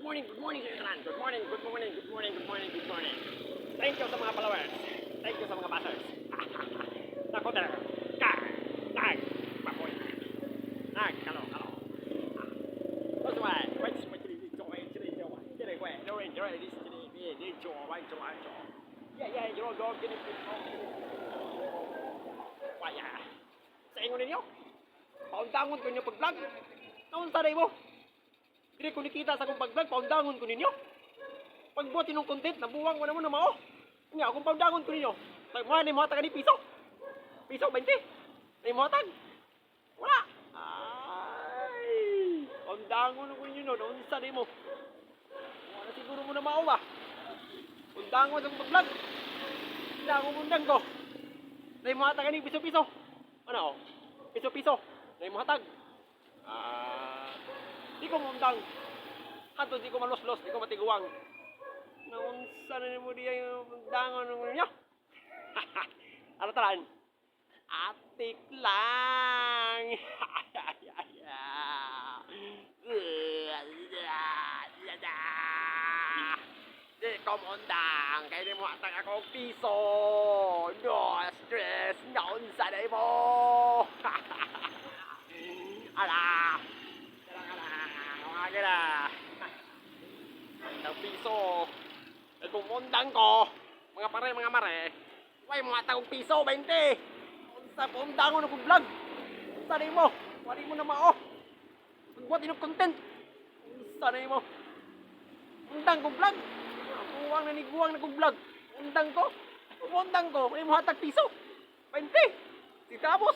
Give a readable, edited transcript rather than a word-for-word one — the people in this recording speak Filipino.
good morning sa kanan. Good morning, good morning, good morning, good morning, good morning. Thank you sa mga followers. Thank you sa mga bashers. Nako there. Nag, baboy. Nag, kalo. What's my? What's my dito? Dire ko. Dire dito. Yeah, yo dog gini. Waya. Sa ingon ninyo. Paundangon ko ninyo pag-vlog. Naon sa mo? Dire ko nikita sa akong pag-vlog, paundangon ko ninyo. Pagbuhat inong content, nabuwang mo naman na mao. Nga, akong paundangon ko ninyo. Mga ni mga taga ni piso. Piso 20. Ni mga tag. Wala. Ay. Paundangon ko ninyo no. Naon sa mo? Wala siguro mo na mao ba? Paundangon sa akong pag-vlog. Hindi akong undang ko. Ni mga taga ni piso-piso. Ano? Piso-piso. Ni mga tag. Di ko mundang. Hanto di ko malos-los, di ko matiguang. Naunsa na mo diya yung dangon ng ninyo? Ano talaan? Atik lang. Di ko mundang. Kaya di mo atang akong piso. No stress. Naunsa na mo. Ala. Kaya ang piso ay kumundang ko mga pare mga mare way mga tagong piso 20 sa pumundangon ng vlog sa mo wali mo na mao magbuhat inog content sa mo undang ko vlog buwang na niguwang na kong vlog undang ko may mga tag piso 20 si tapos